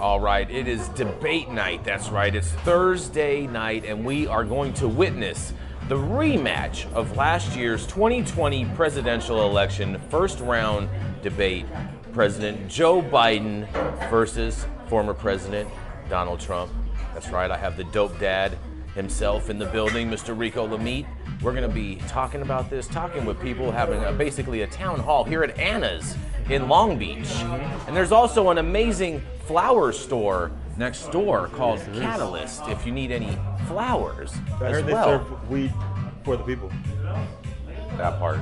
All right, it is debate night. That's right, it's Thursday night, and we are going to witness the rematch of last year's 2020 presidential election first round debate. President Joe Biden versus former President Donald Trump. That's right, I have the dope dad himself in the building, Mr. Rico Lamitte. We're gonna be talking about this, talking with people, having basically a town hall here at Anna's in Long Beach. And there's also an amazing flower store next door called Catalyst if you need any flowers I as heard well. they serve weed for the people. That part,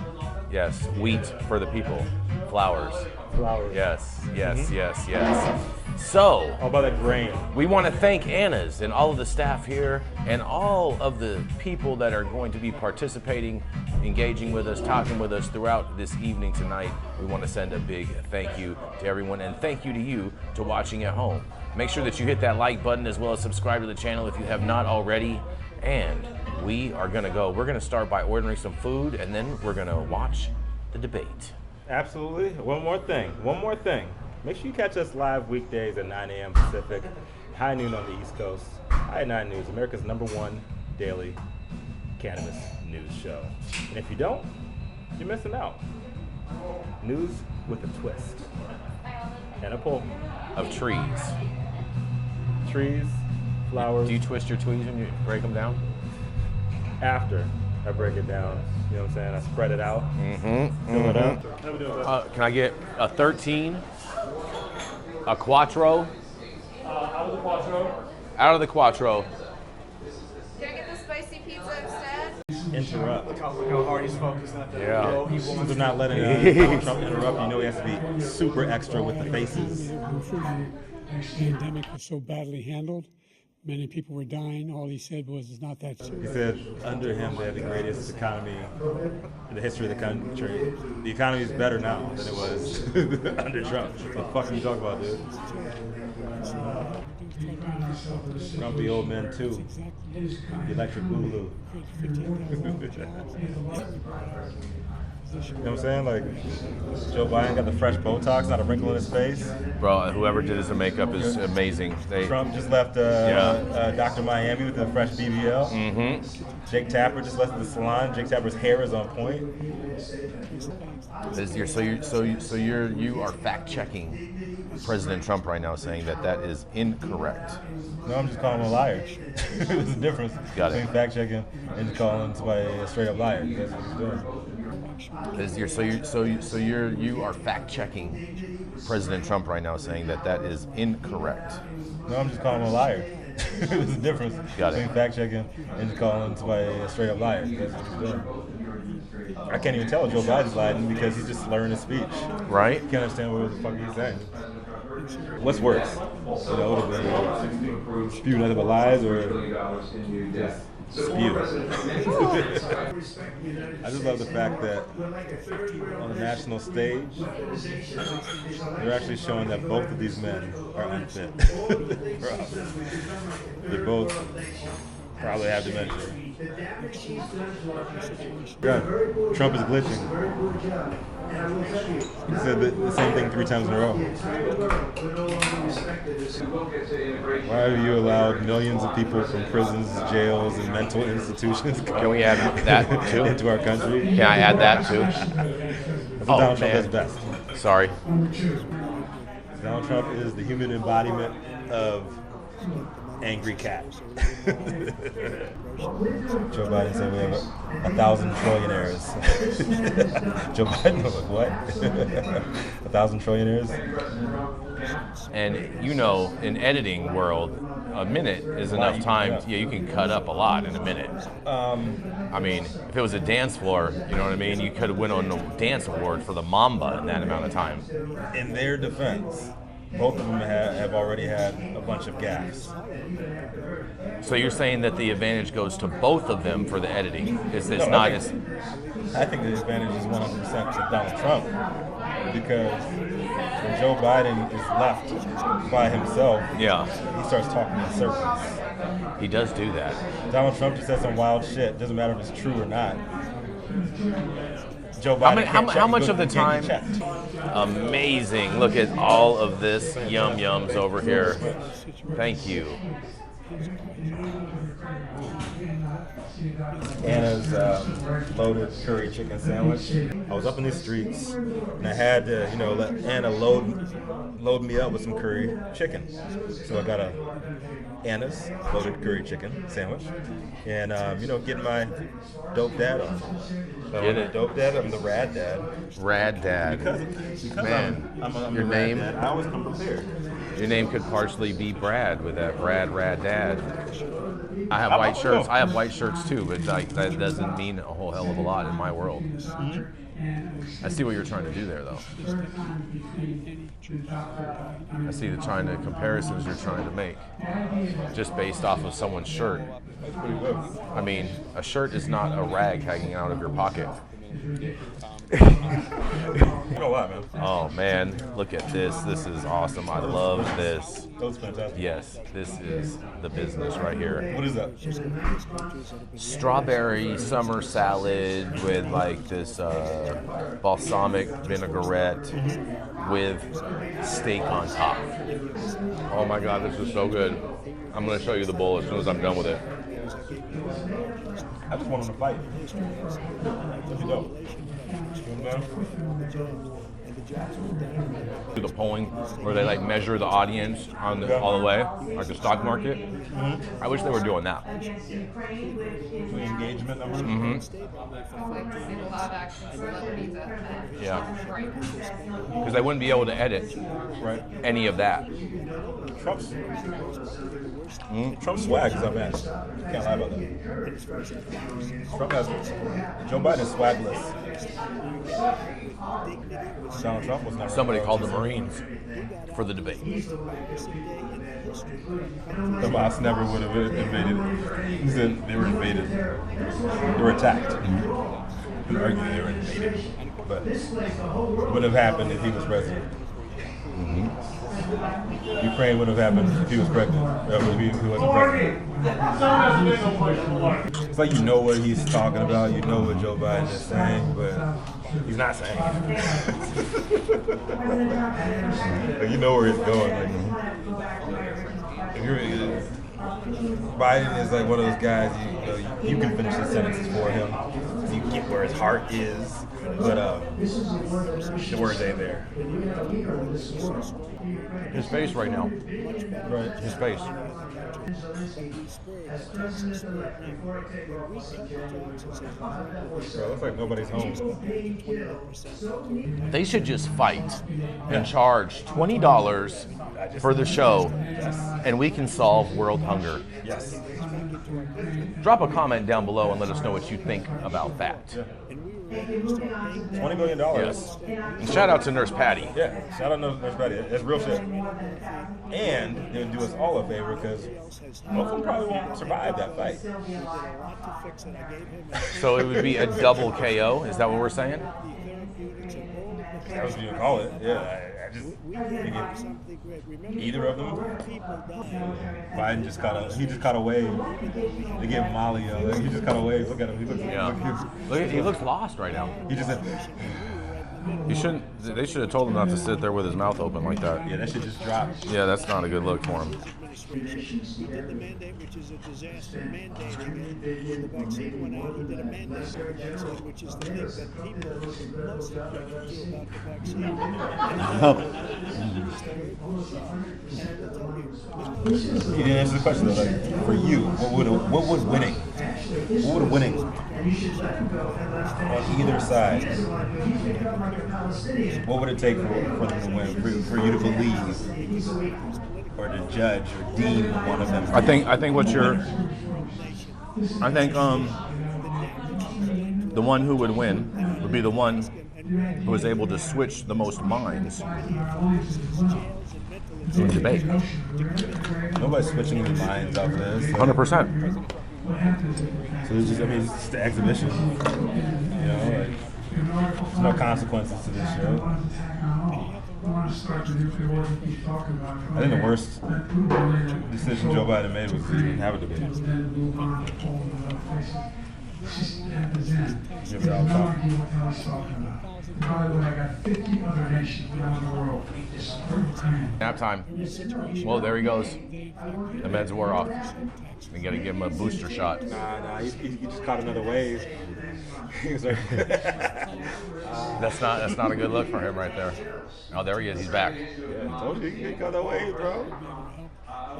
yes. Wheat for the people, flowers. Flowers. Yes, yes, yes, yes. So, All about that grain. we want to thank Anna's and all of the staff here and all of the people that are going to be participating, engaging with us, talking with us throughout this evening tonight. We want to send a big thank you to everyone, and thank you to you to watching at home. Make sure that you hit that like button as well as subscribe to the channel if you have not already. And we are going to go. We're going to start by ordering some food, and then we're going to watch the debate. Absolutely. One more thing. Make sure you catch us live weekdays at 9 a.m. Pacific, high noon on the East Coast. High 9 News, America's #1 daily cannabis news show. And if you don't, you're missing out. News with a twist. And a pull. Of trees. Trees, flowers. Do you twist your tweeds when you break them down? After I break it down, you know what I'm saying? I spread it out. Fill it up. How we doing? Can I get a 13? A Quattro? Out of the Quattro. Out of the Quattro. Can I get the spicy pizza instead? Interrupt. Look how hard he's focused on that. Yeah. Since we're not letting Donald Trump interrupt, you know he has to be super extra with the faces. The pandemic was so badly handled. Many people were dying. All he said was, it's not that He serious. said under him they have the greatest economy in the history of the country. The economy is better now than it was under Trump. What the fuck are you talking about, dude? Grumpy old men too. The electric boogaloo. You know what I'm saying? Like, Joe Biden got the fresh Botox, not a wrinkle in his face. Bro, whoever did his makeup is amazing. Trump just left Dr. Miami with the fresh BBL. Jake Tapper just left the salon. Jake Tapper's hair is on point. You are fact checking President Trump right now, saying that is incorrect. No, I'm just calling him a liar. There's a difference Got it. between fact checking and just calling somebody a straight up liar. That's what he's doing. You are fact checking President Trump right now, saying that is incorrect. No, I'm just calling him a liar. There's a difference Got it. between fact checking and just calling somebody a straight up liar. That's what he's doing. I can't even tell Joe Biden's lying because he's just slurring his speech. Right? Can't understand what the fuck he's saying. What's worse? You know, to spew nothing but lies or just spew? I just love the fact that on the national stage, they're actually showing that both of these men are unfit. They both probably have dementia. Yeah, Trump is glitching. He said the same thing 3 times in a row. Why have you allowed millions of people from prisons, jails, and mental institutions Can we add that too? into our country? Can I add that too? That's what Donald Trump does best. Sorry. Donald Trump is the human embodiment of angry cat. Joe Biden said we have 1,000 trillionaires. Joe Biden was like, what? 1,000 trillionaires? And you know, in editing world, a minute is enough time. Yeah, you can cut up a lot in a minute. I mean, if it was a dance floor, you know what I mean? You could have went on a dance award for the Mamba in that amount of time. In their defense, both of them have already had a bunch of gaffes. So you're saying that the advantage goes to both of them for the editing? It's No, not I as... think the advantage is 100% to Donald Trump, because when Joe Biden is left by himself, Yeah, he starts talking in circles. he does do that. Donald Trump just said some wild shit. Doesn't matter if it's true or not. Joe Biden How much of the can't time? get checked. Amazing. Look at all of this yums over here. Thank you. Anna's loaded curry chicken sandwich. I was up in the streets and I had to, let Anna load me up with some curry chicken. So I got a Anna's loaded curry chicken sandwich, and getting my dope dad on. So Get I'm it. the dope dad. I'm the rad dad. Rad Dad. Because Man, I'm your the rad name? dad. I always come prepared. Your name could partially be Brad with that rad dad. I have How white about shirts. you? I have white shirts too, but like that doesn't mean a whole hell of a lot in my world. I see what you're trying to do there, though. I see the comparisons you're trying to make, just based off of someone's shirt. That's pretty good. I mean, a shirt is not a rag hanging out of your pocket. You know what, man? Oh man, look at this. This is awesome. I love this. That was fantastic. Yes, this is the business right here. What is that? Strawberry summer salad with like this balsamic vinaigrette with steak on top. Oh my God, this is so good. I'm gonna show you the bowl as soon as I'm done with it. I just want him to fight. Let's go. Do the polling where they like measure the audience on all the way, like the stock market. I wish they were doing that. Engagement numbers. Like to see the live action celebrities at Yeah, Right. because they wouldn't be able to edit Right. any of that. Trump's swag is unmatched. Can't lie about that. Joe Biden is swagless. Donald Trump was never. Somebody called the Marines for the debate. The boss never would have invaded. He said they were invaded. They were attacked. He argued they were invaded, but it would have happened if he was president. Ukraine would have happened if he was pregnant. If he wasn't president. It's like you know what he's talking about. You know what Joe Biden is saying, but he's not saying it. Like, you know where he's going. Like, if you're, Biden is like one of those guys. You can finish his sentences for him. So you get where his heart is, but the words ain't there. His face right now. Right. His face. Bro, looks like nobody's home. They should just fight and charge $20 for the show, and we can solve world hunger. Yes. Drop a comment down below and let us know what you think about that. $20 million. Yes. And shout out to Nurse Patty. Yeah, shout out Nurse Patty. That's real shit. And it would do us all a favor because most of them probably won't survive that fight. So it would be a double KO. Is that what we're saying? That's what you would call it. Yeah, I just think either of them. Biden just caught a wave. They gave Molly he just caught a wave. Look at him. He looks. He looks lost right now. He just said. He shouldn't. They should have told him not to sit there with his mouth open like that. Yeah, that shit just dropped. Yeah, that's not a good look for him. We did the mandate, which is a disaster mandating it. When the vaccine went out, we did a mandate for the vaccine, which is the thing that people most object to about the vaccine. You didn't answer the question though. Like, for you, what would winning on either side? What would it take for them to win? For you to believe, or to judge, or deem one of them? I think the one who would win would be the one who is able to switch the most minds in debate. Nobody's switching their minds off this. 100%. So it's just, it's just the exhibition. There's no consequences to this show. I think the worst decision Joe Biden made was to even have a debate. Jimmy Donald Trump. Nap time. Well, there he goes. The meds wore off. We got to give him a booster shot. Nah, he just caught another wave. He was like, That's not a good look for him right there. Oh, there he is. He's back. yeah, I told you he caught that wave, bro.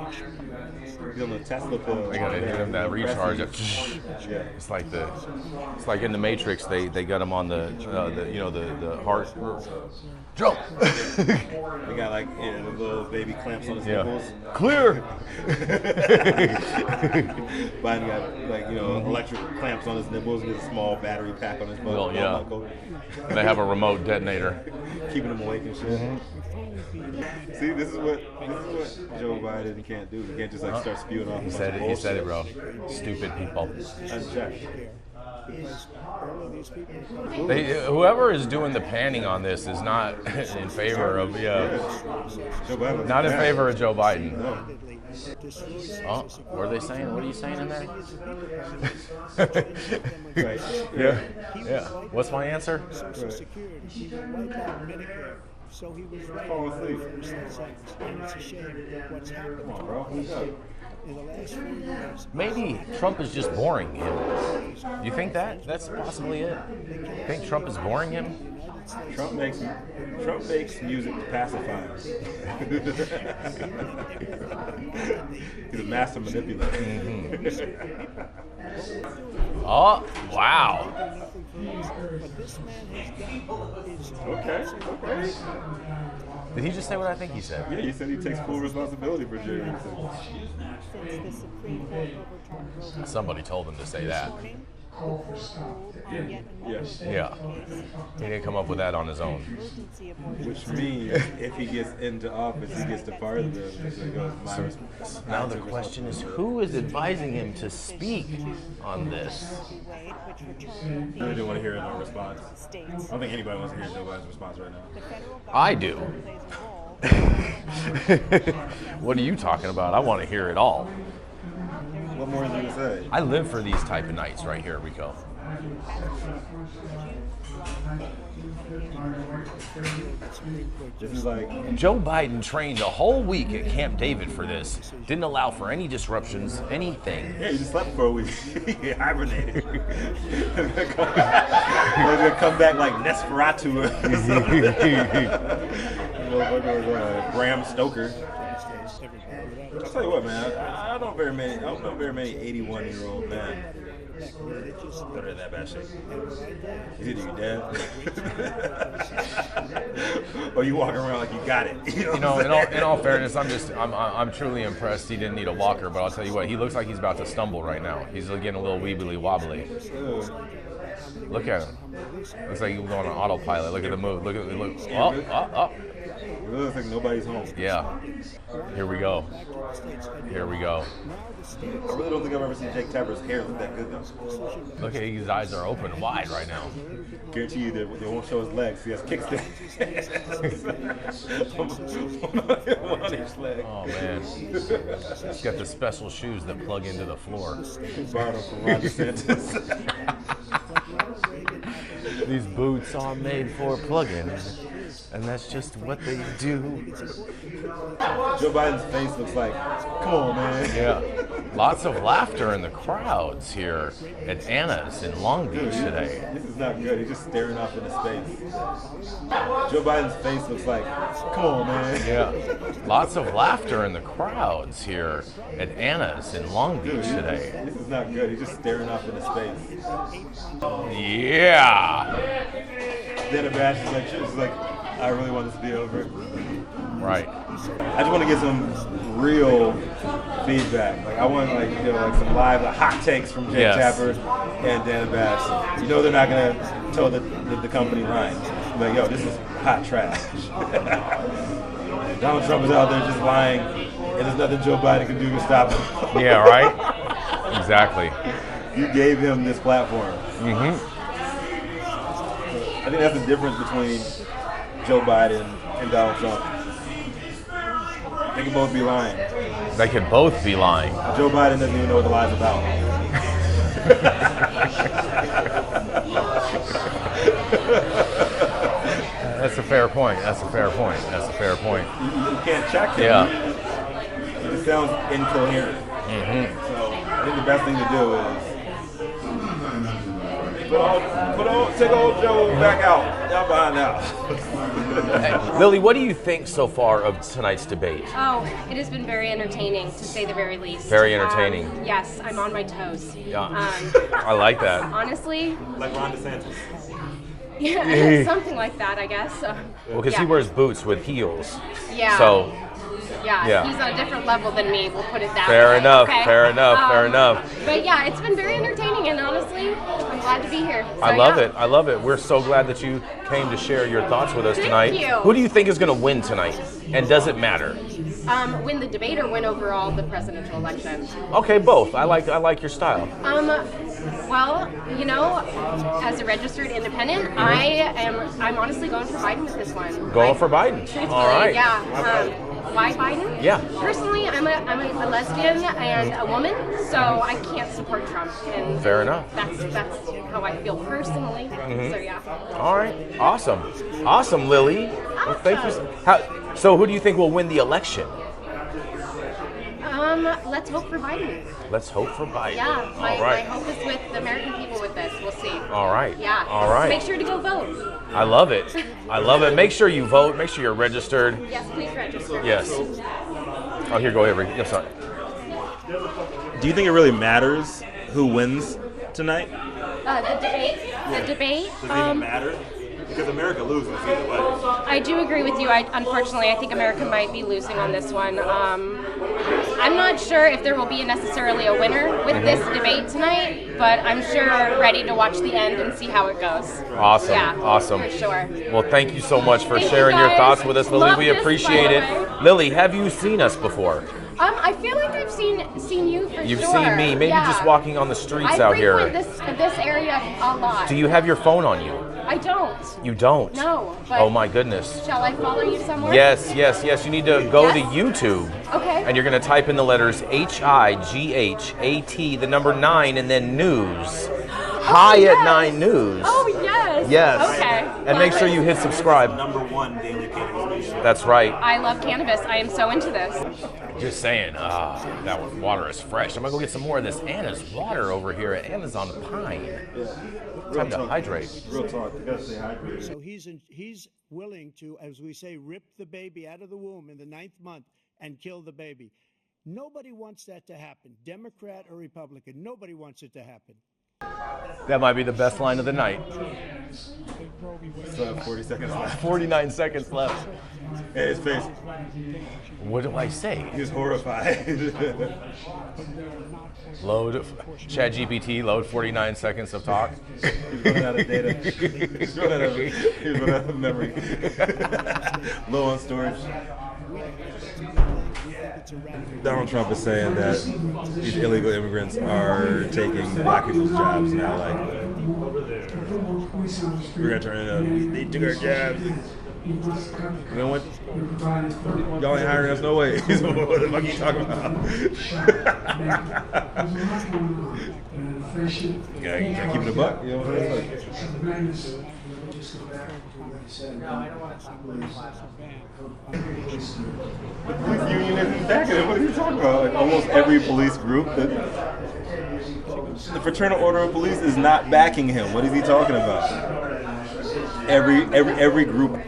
He's on the Tesla pill. They got to hit him that recharge. Yeah. It's like in the Matrix. They got him on the heart. Jump. They got like the little baby clamps on his nipples. Clear. Biden got like electric clamps on his nipples and a small battery pack on his butt. Well, yeah. They have a remote detonator. Keeping him awake and shit. See, this is what Joe Biden can't do. He can't just like start spewing off. He said it, bro. Stupid people. Unchecked. Whoever is doing the panning on this is not in favor of Joe Biden. not in favor of Joe Biden. Oh, what are they saying? What are you saying in there? Right. Yeah. What's my answer? Social Security, he wiped out Medicare. So he was right Fall asleep. and it's a shame what's happened Come on, bro. What's up? in the last 4 years. Maybe Trump is just boring him. You think that? That's possibly it. You think Trump is boring him? Trump makes music to pacify him. He's a master manipulator. Oh, wow. What this man has done is Okay. Did he just say what I think he said? Yeah, he said he takes full responsibility for Jerry. Since the Supreme Court overturned Roe v. Somebody told him to say that. Morning, ruled on yet another Yes. Yeah. He didn't come up with that on his own. emergency abortion. Which means if he gets into office, he gets to pardon them. So he goes, Now the question is, who is advising him to speak on this? Wade, which returned I really don't want to hear no response. the states. I don't think anybody wants to hear Joe Biden's response right now. The federal government I do. plays a role. What are you talking about? I want to hear it all. What more is there to say? I live for these type of nights right here, Rico. This is like Joe Biden trained a whole week at Camp David for this. Didn't allow for any disruptions, anything. yeah, he just slept for a week. He hibernated. He's gonna come back like Nosferatu. Bram Stoker. I'll tell you what, man. I don't know very many 81-year-old men that are in that bad shape. Is either you dead, or you walking around like you got it. You know, In all fairness, I'm truly impressed. He didn't need a walker, but I'll tell you what, he looks like he's about to stumble right now. He's getting a little weebly wobbly. Look at him. Looks like he's going on autopilot. Look at the move. Look. Oh. It looks like nobody's home. Yeah. Here we go. I really don't think I've ever seen Jake Tapper's hair look that good though. Look at his eyes are open wide right now. Guarantee you that they won't show his legs. He has kickstand. One on each leg. Oh man. He's got the special shoes that plug into the floor. Borrowed them from Ron DeSantis. These boots are made for plugging, and that's just what they do. Joe Biden's face looks like, come on, man. Yeah. Lots of laughter in the crowds here at Anna's in Long Beach today. This is not good. He's just staring off into space. Joe Biden's face looks like, come on, man. Yeah. Lots of laughter in the crowds here at Anna's in Long Beach today. This is not good. He's just staring off into space. Yeah. Then a batch is like, she's like, I really want this to be over. Right. I just want to get some real feedback. Like I want like some live hot takes from Jake Tapper and Dan Bass. You know they're not gonna tell the company lying. Like yo, this is hot trash. Donald Trump is out there just lying, and there's nothing Joe Biden can do to stop him. Yeah. Right. Exactly. You gave him this platform. Mm-hmm. I think that's the difference between Joe Biden and Donald Trump. They can both be lying. They could both be lying. Joe Biden doesn't even know what the lie's about. That's a fair point. That's a fair point. That's a fair point. You can't check him. Yeah. It sounds incoherent. So I think the best thing to do is take old Joe back out behind now. Hey, Lily, what do you think so far of tonight's debate? Oh, it has been very entertaining, to say the very least. Very entertaining. Yes, I'm on my toes. Yeah. I like that. Honestly, Like Ron DeSantis. yeah, something like that, I guess. Well, because he yeah. wears boots with heels. Yeah. So, Yeah, Yeah. he's on a different level than me, we'll put it that fair way. enough, okay? fair enough, fair enough. But yeah, it's been very entertaining, and honestly, I'm glad to be here. So, I love yeah. it. I love it. We're so glad that you came to share your thoughts with us Thank tonight. you. Who do you think is going to win tonight? And does it matter? Win the debate or win overall the presidential election? Okay, both. I like your style. Well, you know, as a registered independent, I'm honestly going for Biden with this one. Going for Biden. Truthfully, All right. yeah. Why Biden? Yeah. Personally, I'm a lesbian and a woman, so I can't support Trump. And Fair enough. That's how I feel personally. So yeah. All right. Awesome. Awesome, Lily. Well, thank you. So who do you think will win the election? Let's hope for Biden. Let's hope for Biden. Yeah. My All right. hope is with the American people with this. We'll see. All right. Yeah. All right. Make sure to go vote. I love it. I love it. Make sure you vote. Make sure you're registered. Yes, please register. Yes. Oh, here, go Avery. Yes, sorry. Do you think it really matters who wins tonight? The debate. The debate. Does it even matter? Because America loses either way. I do agree with you. Unfortunately, I think America might be losing on this one. I'm not sure if there will be necessarily a winner with this debate tonight, but I'm sure ready to watch the end and see how it goes. Awesome. Yeah, Awesome. for sure. Well, thank you so much for Thank you, sharing your guys. thoughts with us, Lily. Love We this, appreciate by it. the way. Lily, have you seen us before? I feel like I've seen you for You've sure. seen me, maybe Yeah. just walking on the streets I out here. frequent this area a lot. Do you have your phone on you? I don't. You don't? No. But Oh my goodness. Shall I follow you somewhere? Yes, yes, yes. You need to go Yes? to YouTube. Okay. And you're going to type in the letters HIGHAT, the number 9, and then news. Hi yes. at 9 News. Oh yes. Yes. Okay. And make sure you hit subscribe. #1 daily cannabis nation. That's right. I love cannabis. I am so into this. Just saying, that water is fresh. I'm gonna go get some more of this Anna's water over here at Amazon Pine. Time to hydrate. Real talk. You gotta stay hydrated. So he's willing to, as we say, rip the baby out of the womb in the 9th month and kill the baby. Nobody wants that to happen, Democrat or Republican. Nobody wants it to happen. That might be the best line of the night. Still have 40 seconds left. 49 seconds left. Hey, his face. What do I say? He was horrified. Load ChatGPT. Load 49 seconds of talk. He's running out of data. He's running out of memory. Low on storage. Donald Trump is saying that these illegal immigrants are taking black people's jobs now. Like, we're gonna turn it up. They took our jobs. You know what? Y'all ain't hiring us, no way. What the fuck are you talking about? You gotta keep it a buck. You know what I'm saying? The police union isn't backing it. What are you talking about? Like almost every police group, the Fraternal Order of Police is not backing him. What is he talking about? Every group.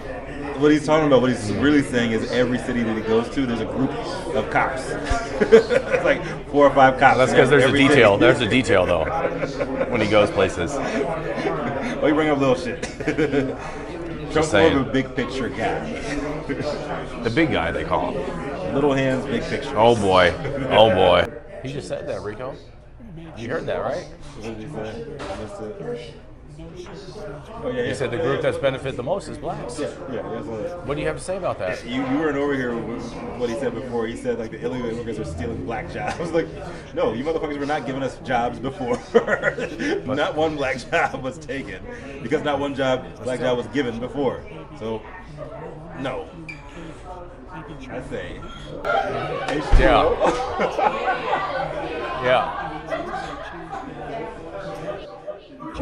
What he's talking about, what he's really saying is every city that he goes to, there's a group of cops. It's like 4 or 5 cops. That's because there's a Every detail. city. There's a detail though when he goes places. Why you bring up little shit? Trump's more saying. of a big picture guy. The big guy they call him. Little hands, big picture. Oh boy. Oh boy. He just said that, Rico. You heard that, right? What did he say? I missed it. Oh yeah, He said the group that's benefit the most is blacks. Yeah, that's what. What do you have to say about that? You weren't over here with what he said before. He said like the illegal immigrants are stealing black jobs. I was like, no, you motherfuckers were not giving us jobs before. Not one black job was taken because not one black job was given before. So, no. I say. Yeah. Yeah.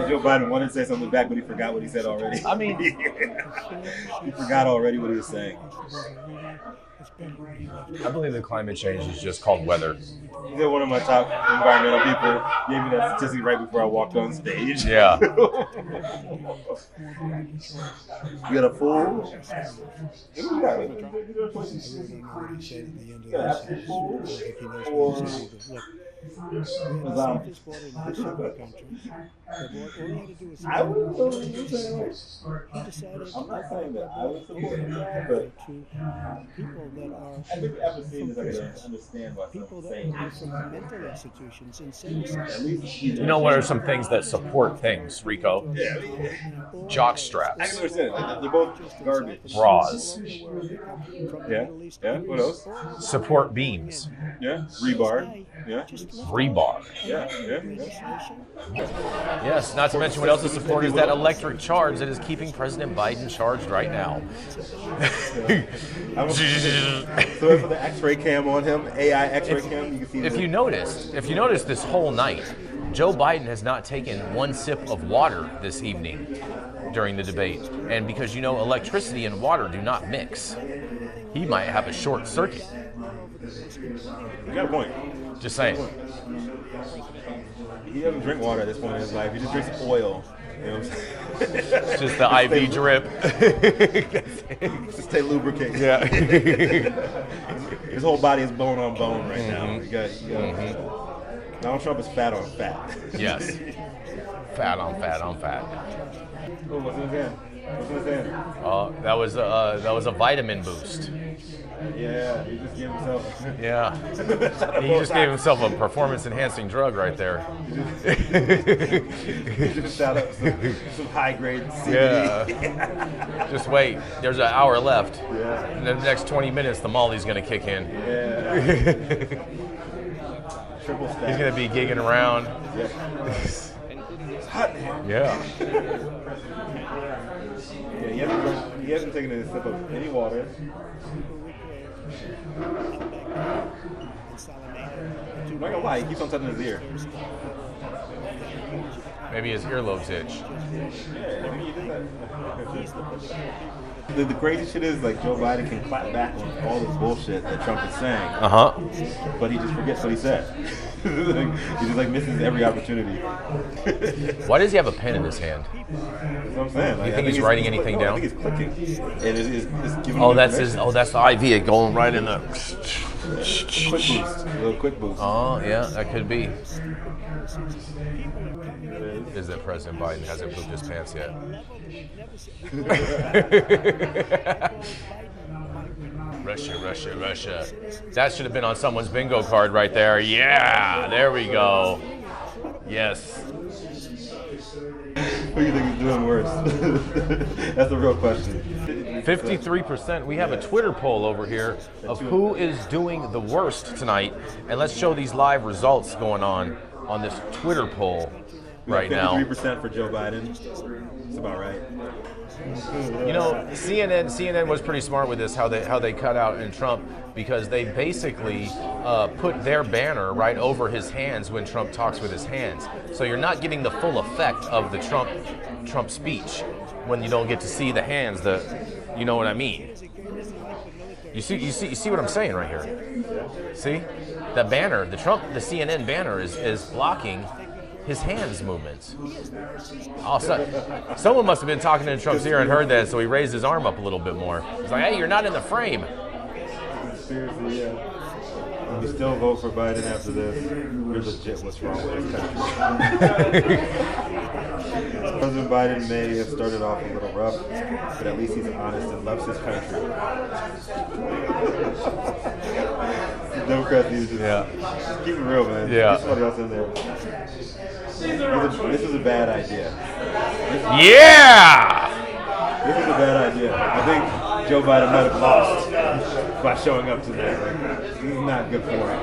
Joe Biden wanted to say something back, but he forgot what he said already. I mean, he forgot already what he was saying. I believe that climate change is just called weather. He's one of my top environmental people. Gave me that statistic right before I walked on stage. Yeah. You got a full? I wouldn't know what you're saying. I'm not saying that. I would support that, but people that are I think the empathy is I can understand why people someone's that saying are from mental institutions and citizens. You know what are some things that support things, Rico? Jock I straps, can understand it. They're both garbage. bras, Yeah. Yeah. What else? support beams, Yeah. Rebar. Yeah. rebar. Yeah. Yeah. Yes, not to mention what else is support is that electric charge that is keeping President Biden charged right now. So for the X-ray cam on him, AI X-ray cam, you can see. If you notice this whole night, Joe Biden has not taken one sip of water this evening during the debate. And because you know electricity and water do not mix, he might have a short circuit. You got a point. Just saying. He doesn't drink water at this point in his life. He just drinks oil. You know what I'm saying? It's just the IV drip. Just stay lubricated. Yeah. His whole body is bone on bone right now. You got Donald Trump is fat on fat. Yes. Fat on fat on fat. Oh, what's in his hand? What's in his hand? That was a vitamin boost. Yeah, he just gave himself. Yeah. He just gave himself a performance-enhancing drug right there. He just shot up some high-grade CBD. Yeah. Just wait. There's an hour left. Yeah. In the next 20 minutes, the Molly's going to kick in. Yeah. Triple stack. He's going to be gigging around. Hot. Yeah. Yeah, he hasn't taken a sip of any water. I'm not gonna lie, he keeps on touching his ear. Maybe his earlobes itch. The crazy shit is like Joe Biden can clap back on all this bullshit that Trump is saying, but he just forgets what he said. He just like misses every opportunity. Why does he have a pen in his hand? That's what I'm saying. Like, You think he's writing anything down? I think he's clicking. And it's giving Oh, him that's information. his. Oh, that's the IV going right in the. Quick boost. A little quick boost. Oh, yeah, that could be. Is that President Biden hasn't pooped his pants yet? Russia, Russia, Russia. That should have been on someone's bingo card right there. Yeah, there we go. Yes. Who do you think is doing worse? That's the real question. 53%. We have a Twitter poll over here of who is doing the worst tonight. And let's show these live results going on this Twitter poll right now. 53% for Joe Biden. That's about right. You know, CNN was pretty smart with this, how they cut out in Trump, because they basically put their banner right over his hands when Trump talks with his hands. So you're not getting the full effect of the Trump speech when you don't get to see the hands. You know what I mean? You see what I'm saying right here? See, the banner, the CNN banner is blocking his hands movements. Someone must have been talking in Trump's ear and heard that, so he raised his arm up a little bit more. He's like, hey, you're not in the frame. Seriously, yeah. If you still vote for Biden after this, you're legit what's wrong with this country. President Biden may have started off a little rough, but at least he's honest and loves his country. The Democrats need to just keep it real, man. Yeah. Get somebody else in there. This is a bad idea. This is a bad idea. I think Joe Biden might have lost by showing up tonight. Like, this is not good for him.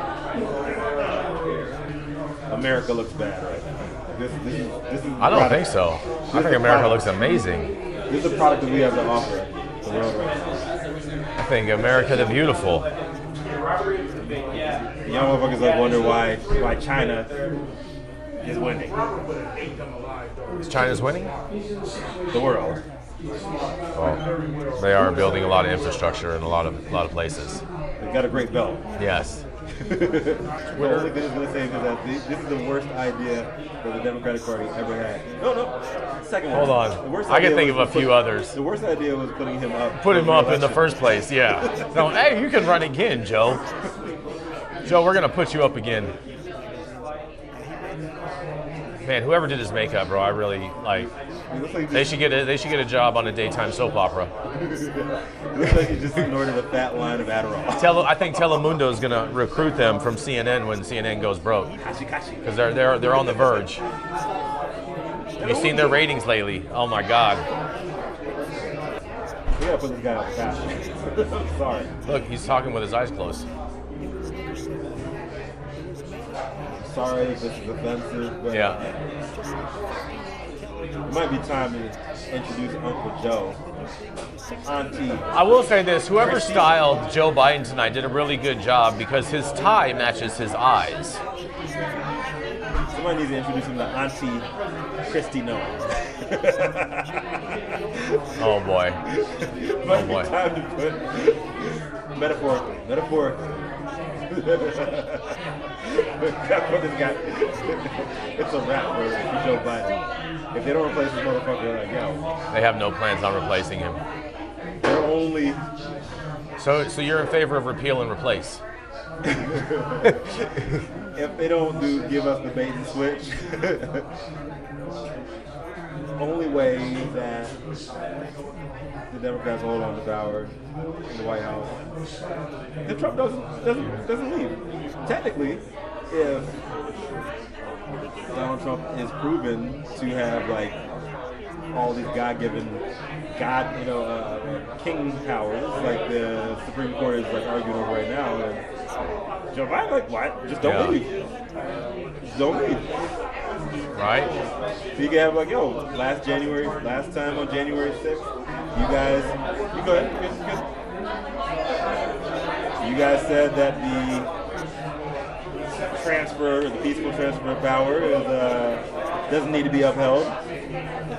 America looks bad right now. This is I don't think so. I think America looks amazing. This is a product that we have to offer the world right now. I think America the beautiful. Young motherfuckers like wonder why China is winning. China's winning? The world. Well, they are building a lot of infrastructure in a lot of places. They got a great belt. Yes. The only thing I was going to say is that this is the worst idea that the Democratic Party ever had. No. Second one. Hold on. I can think of a few others. The worst idea was putting him up. Put him up in the first place, yeah. No, hey, you can run again, Joe. Joe, we're going to put you up again. Man, whoever did his makeup, bro, I really like. They should get a job on a daytime soap opera. It looks like he just snorted a fat line of Adderall. I think Telemundo is gonna recruit them from CNN when CNN goes broke, because they're on the verge. Have you seen their ratings lately? Oh my God! We gotta put this guy on fast. I'm sorry. Look, he's talking with his eyes closed. Sorry if this is offensive, but Yeah. It might be time to introduce Uncle Joe. Auntie. I will say this, whoever styled Joe Biden tonight did a really good job because his tie matches his eyes. Somebody needs to introduce him to Auntie Christy Noah. Oh boy. Might be time to put metaphorically. For this guy. It's a wrap for Joe Biden. If they don't replace this motherfucker, they're like, yo. They have no plans on replacing him. They're only. So you're in favor of repeal and replace? If they don't give us the bait and switch, only way that the Democrats hold on to power in the White House, if Trump doesn't leave. Technically, if Donald Trump is proven to have like all these God-given king powers, like the Supreme Court is like arguing over right now, and Joe Biden like, what? Just don't leave. Just don't leave. Right? So you can have like, yo, last time on January 6th, you go ahead. You guys said that the peaceful transfer of power doesn't need to be upheld.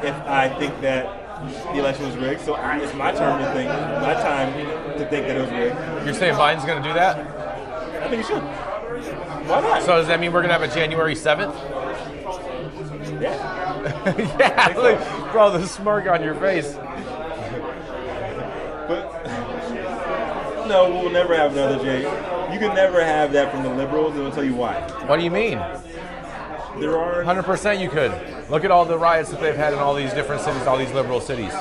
If I think that the election was rigged, so it's my time to think that it was rigged. You're saying Biden's going to do that? I think he should. Why not? So does that mean we're going to have a January 7th? Yeah. Yeah, look, bro, the smirk on your face. But no, we'll never have another J. You can never have that from the liberals, and I'll tell you why. What do you mean? There are 100% you could. Look at all the riots that they've had in all these different cities, all these liberal cities.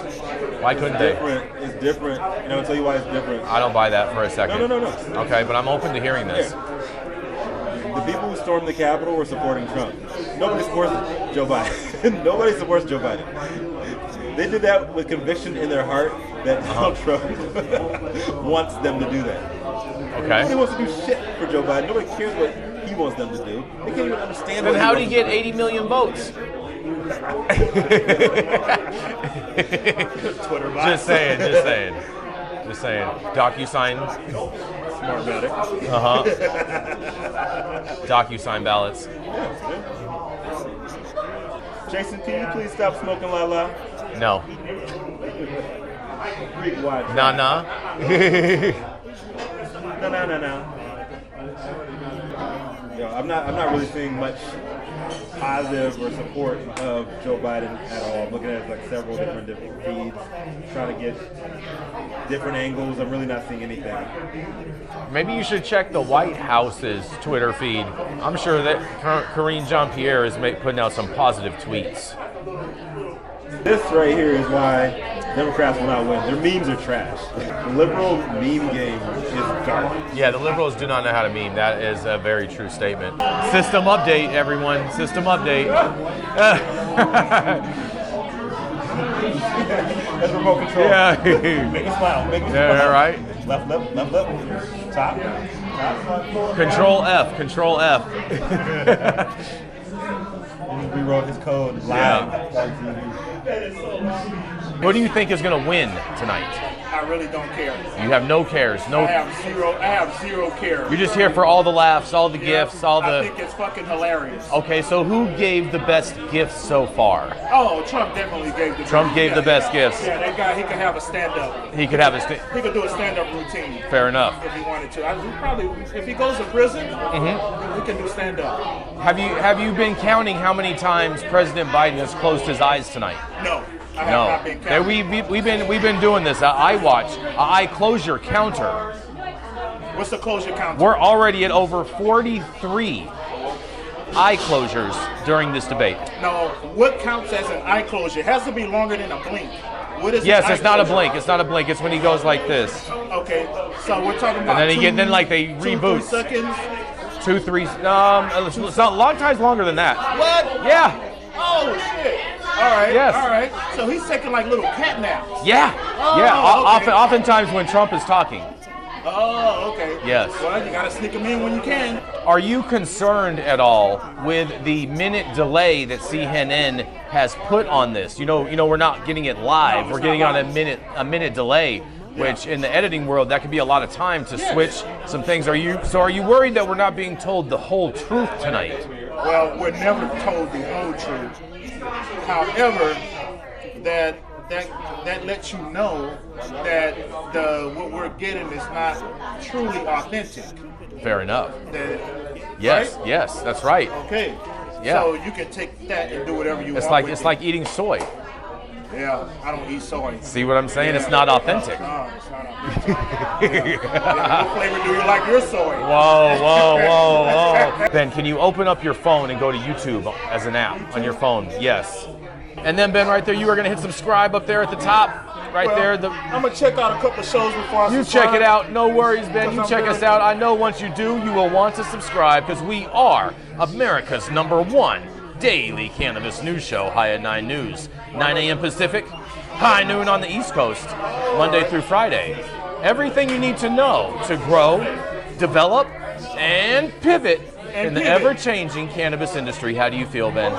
Why couldn't they? It's different, and I'll tell you why it's different. I don't buy that for a second. No. Okay, but I'm open to hearing this. The people who stormed the Capitol were supporting Trump. Nobody supports Joe Biden. Nobody supports Joe Biden. They did that with conviction in their heart that Donald Trump wants them to do that. Okay. Nobody wants to do shit for Joe Biden. Nobody cares what he wants them to do. They can't even understand. Then how did he get 80 million votes? Twitter bot. Just saying. DocuSign. Smartmatic. DocuSign ballots. Jason, can you please stop smoking la la? No. Rico, watch. Nah. No. Yo, I'm not really seeing much positive or support of Joe Biden at all. I'm looking at like several different feeds, trying to get different angles. I'm really not seeing anything. Maybe you should check the White House's Twitter feed. I'm sure that Karine Jean-Pierre is putting out some positive tweets. This right here is why Democrats will not win. Their memes are trash. The liberal meme game is garbage. Yeah, the liberals do not know how to meme. That is a very true statement. System update, everyone. System update. That's remote control. Yeah. Make me smile. Yeah, right. Left lip. Top. Control F. He rewrote his code live on TV. Who do you think is going to win tonight? I really don't care. You have no cares. I have zero care. You're just here for all the laughs, all the gifts, all the. I think it's fucking hilarious. Okay, so who gave the best gifts so far? Oh, Trump definitely gave the. Trump gave the best gifts. Yeah, that guy. He could have a stand-up. He could have a. He could do a stand-up routine. Fair enough. If he wanted to, he probably, if he goes to prison, he can do stand-up. Have you been counting how many times President Biden has closed his eyes tonight? No. I have not been counting. We've been doing this. I watch. Eye closure counter. What's the closure counter? We're already at over 43 eye closures during this debate. No, what counts as an eye closure? It has to be longer than a blink. What is yes, it's not a blink. It's not a blink. It's when he goes like this. Okay, so we're talking about. And then then like they reboot. 2-3 seconds. 2-3. It's not long times longer than that. What? Yeah. Oh shit. All right. Yes. All right. So he's taking like little cat naps. Yeah. Oh, yeah. Okay. Oftentimes when Trump is talking. Oh, okay. Yes. Well, you gotta sneak them in when you can. Are you concerned at all with the minute delay that CNN has put on this? You know, we're not getting it live. No, we're getting on a minute delay, which in the editing world that could be a lot of time to switch some things. Are you worried that we're not being told the whole truth tonight? Well, we're never told the whole truth. However, that lets you know that what we're getting is not truly authentic. Fair enough. Yes, right? Yes, that's right. Okay. Yeah. So you can take that and do whatever you want. It's like eating soy. Yeah, I don't eat soy. See what I'm saying? Yeah. It's not authentic. No, it's not authentic. What flavor do you like your soy? Whoa. Ben, can you open up your phone and go to YouTube as an app on your phone? Yes. And then, Ben, right there, you are going to hit subscribe up there at the top. Right there. I'm going to check out a couple of shows before I You subscribe. check it out. No worries, Ben. You check us out. I know once you do, you will want to subscribe because we are America's #1 daily cannabis news show, High at 9 News. 9 a.m. Pacific, high noon on the East Coast, Monday through Friday. Everything you need to know to grow, develop, and pivot in the ever-changing cannabis industry. How do you feel, Ben?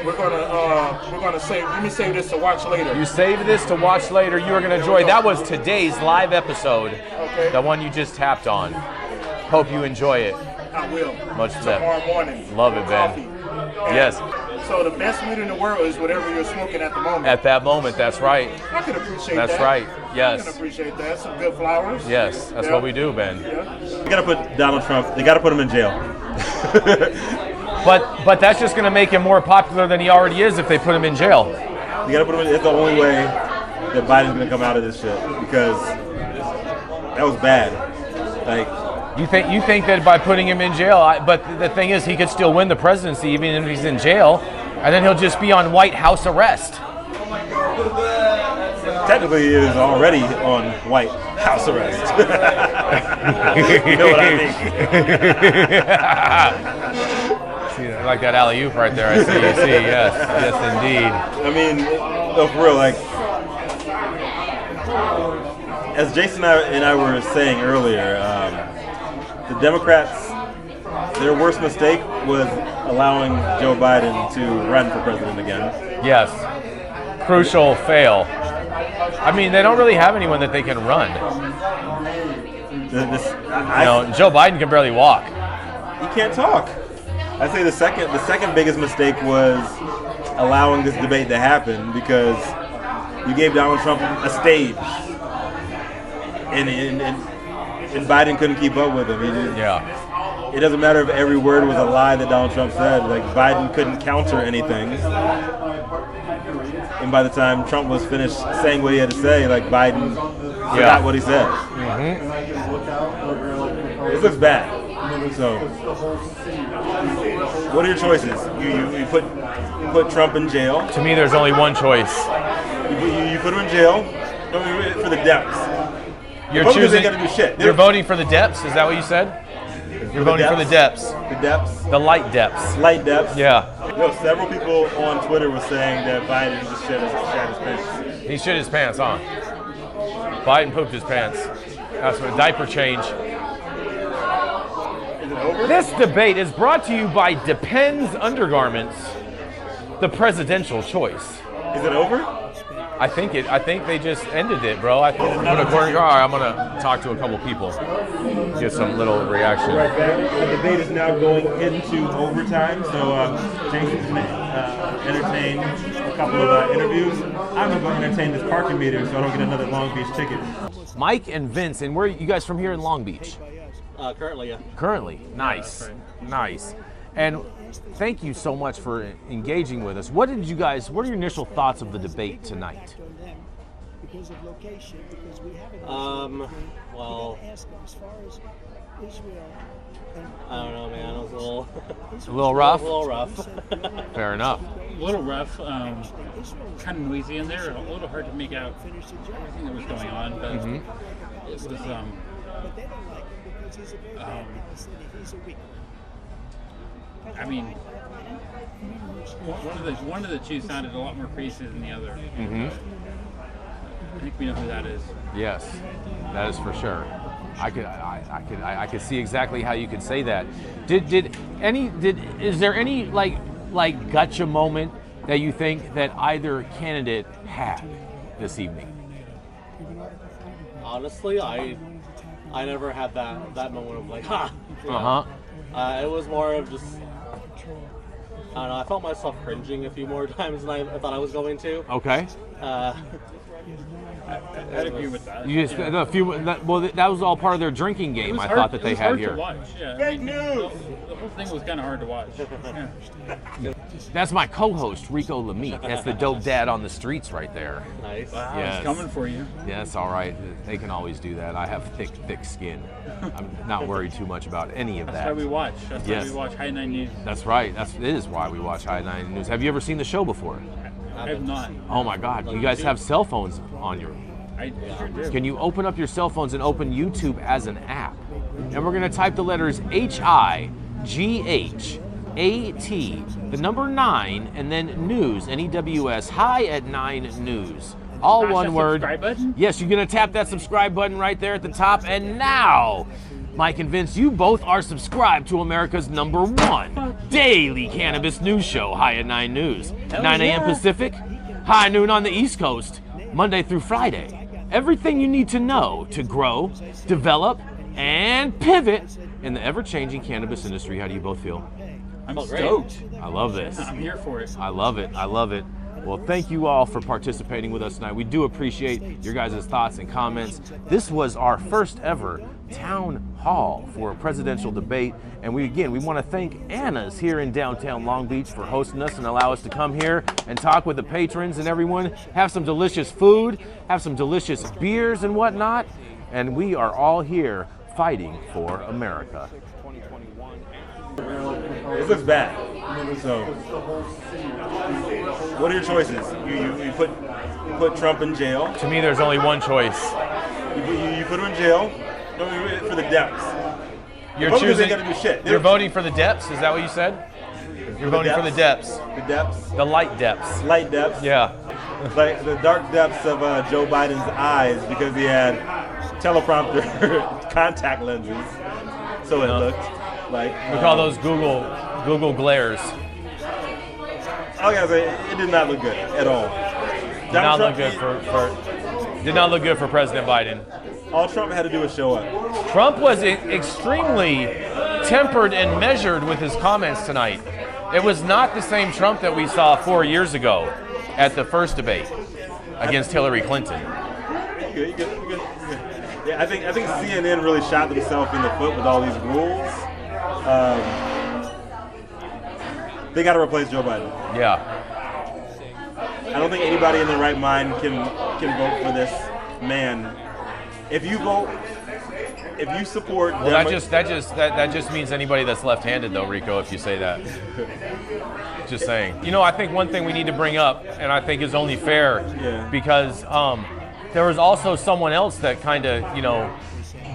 We're gonna save. Let me save this to watch later. You save this to watch later. You are gonna enjoy. That was today's live episode. Okay. The one you just tapped on. Hope you enjoy it. I will. Much tomorrow morning. Love it, Ben. Coffee. Yes. So the best weed in the world is whatever you're smoking at the moment. At that moment, that's right. I can appreciate that. That's right. Yes. I can appreciate that. Some good flowers. Yes, that's what we do, Ben. Yeah. They gotta put Donald Trump. They gotta put him in jail. But that's just gonna make him more popular than he already is if they put him in jail. You gotta put him in. It's the only way that Biden's gonna come out of this shit because that was bad. Like. You think that by putting him in jail, but the thing is, he could still win the presidency even if he's in jail, and then he'll just be on White House arrest. Technically, he is already on White House arrest. You know what I mean? See, I like that alley-oop right there. I see. You see, yes, indeed. I mean, no, for real. Like, as Jason and I were saying earlier. The Democrats, their worst mistake was allowing Joe Biden to run for president again. Yes. Crucial fail. I mean, they don't really have anyone that they can run. Joe Biden can barely walk. He can't talk. I'd say the second biggest mistake was allowing this debate to happen because you gave Donald Trump a stage. And Biden couldn't keep up with him. It doesn't matter if every word was a lie that Donald Trump said. Like, Biden couldn't counter anything. And by the time Trump was finished saying what he had to say, like, Biden forgot what he said. Mm-hmm. This looks bad. So, what are your choices? You put Trump in jail. To me, there's only one choice. You put him in jail for the depths. You're choosing. Gotta do shit. You're voting for the depths. Is that what you said? You're voting for the depths. The depths. The light depths. Light depths. Yeah. Several people on Twitter were saying that Biden just shat his pants. He shit his pants, huh? Biden pooped his pants. That's what a diaper change. Is it over? This debate is brought to you by Depends Undergarments, the presidential choice. Is it over? I think they just ended it, bro. I'm gonna talk to a couple people, get some little reaction. Right back. The debate is now going into overtime, so Jason's going to entertain a couple of interviews. I'm going to entertain this parking meter so I don't get another Long Beach ticket. Mike and Vince, and where are you guys from here in Long Beach? Currently, yeah. Currently, nice, nice. And thank you so much for engaging with us. What are your initial thoughts of the debate tonight? Well, I don't know, man. It was a little rough? A little rough. Fair enough. A little rough, kind of noisy in there, a little hard to make out everything that was going on, but it was, I mean, one of the two sounded a lot more crazy than the other. I think we know who that is. Yes, that is for sure. I could see exactly how you could say that. Is there any like gotcha moment that you think that either candidate had this evening? Honestly, I never had that moment of like, ha! It was more of just, I don't know, I felt myself cringing a few more times than I thought I was going to. Okay. I'd agree with that. You just that was all part of their drinking game. I thought that they had here. It was hard to watch. Yeah. Fake news. The whole thing was kind of hard to watch. Yeah. That's my co-host Rico Lamitte. That's the dope dad on the streets right there. Nice. Wow, Yes. it's coming for you. Yes, all right. They can always do that. I have thick skin. I'm not worried too much about any of That's that. why we watch. That's Yes. why we watch High 9 News. That's right. It is why we watch High 9 News. Have you ever seen the show before? I have not. Oh my God! You guys have cell phones on your. I sure do. Can you open up your cell phones and open YouTube as an app? And we're gonna type the letters HIGHAT, the number 9, and then news, NEWS, High at 9 News. All Smash one that word. subscribe button? Yes, you're gonna tap that subscribe button right there at the top. And now, Mike and Vince, you both are subscribed to America's #1 daily cannabis news show, High at 9 News. 9 a.m. Pacific, high noon on the East Coast, Monday through Friday. Everything you need to know to grow, develop, and pivot in the ever-changing cannabis industry. How do you both feel? I'm stoked. I love this. I'm here for it. I love it. I love it. Well, thank you all for participating with us tonight. We do appreciate your guys' thoughts and comments. This was our first ever town hall for a presidential debate. And we want to thank Anna's here in downtown Long Beach for hosting us and allow us to come here and talk with the patrons and everyone, have some delicious food, have some delicious beers and whatnot. And we are all here fighting for America. This looks bad. So, what are your choices? You put Trump in jail. To me, there's only one choice. You put him in jail for the depths. You're Republicans choosing. ain't gonna do shit. You're voting for the depths. Is that what you said? You're voting for the depths. The depths. The light depths. Light depths. Yeah. Like the dark depths of Joe Biden's eyes because he had teleprompter contact lenses. So it looked like. We call those Google glares. I gotta say, it did not look good at all. Did not look good for President Biden. All Trump had to do was show up. Trump was extremely tempered and measured with his comments tonight. It was not the same Trump that we saw 4 years ago at the first debate against Hillary Clinton. You good. Yeah, I think CNN really shot themselves in the foot with all these rules. They got to replace Joe Biden. Yeah. I don't think anybody in their right mind can vote for this man. If you support, well, that just means anybody that's left-handed, though, Rico. If you say that, just saying. You know, I think one thing we need to bring up, and I think is only fair, because there was also someone else that kind of,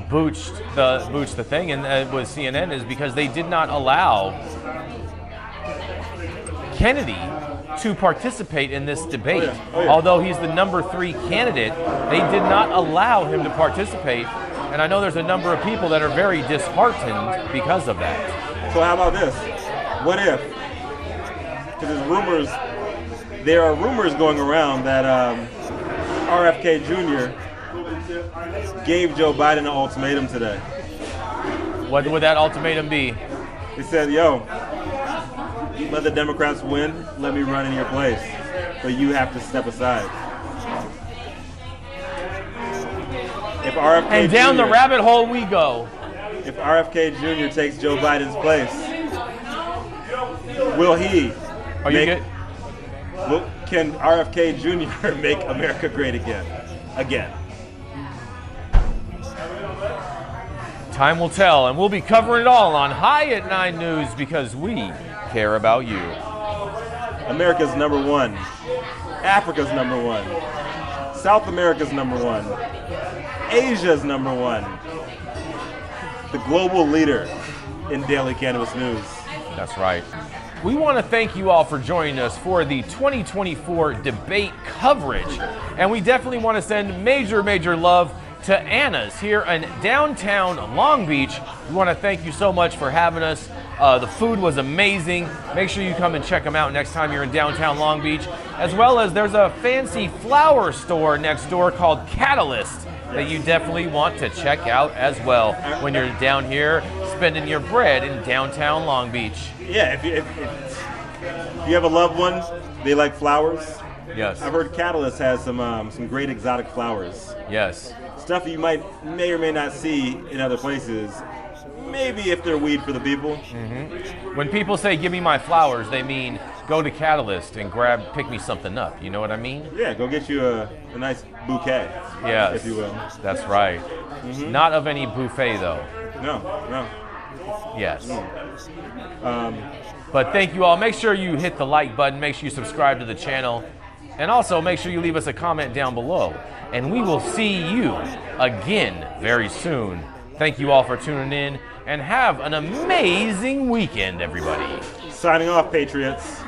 booched the thing, and with CNN, is because they did not allow Kennedy to participate in this debate. Although he's the number 3 candidate, they did not allow him to participate. And I know there's a number of people that are very disheartened because of that. So how about this? What if, because there's rumors there are rumors going around that RFK Jr. gave Joe Biden an ultimatum today. What would that ultimatum be? He said, yo, let the Democrats win, let me run in your place, but you have to step aside. If RFK And down Jr. the rabbit hole we go. If RFK Jr. takes Joe Biden's place, will he Are you good? Can RFK Jr. make America great again? Time will tell, and we'll be covering it all on High at 9 News because we care about you. America's number one. Africa's number one. South America's number one. Asia's number one. The global leader in daily cannabis news. That's right. We want to thank you all for joining us for the 2024 debate coverage. And we definitely want to send major, major love to Anna's here in downtown Long Beach. We want to thank you so much for having us. The food was amazing. Make sure you come and check them out next time you're in downtown Long Beach. As well as there's a fancy flower store next door called Catalyst that you definitely want to check out as well when you're down here spending your bread in downtown Long Beach. Yeah, if you have a loved one, they like flowers. Yes. I've heard Catalyst has some great exotic flowers. Yes. Stuff you may or may not see in other places. Maybe if they're weed for the people. Mm-hmm. When people say give me my flowers, they mean go to Catalyst and pick me something up. You know what I mean? Yeah, go get you a nice bouquet. Yes. If you will. That's right. Mm-hmm. Not of any buffet though. No. Yes. But thank you all. Make sure you hit the like button. Make sure you subscribe to the channel. And also make sure you leave us a comment down below. And we will see you again very soon. Thank you all for tuning in. And have an amazing weekend, everybody. Signing off, Patriots.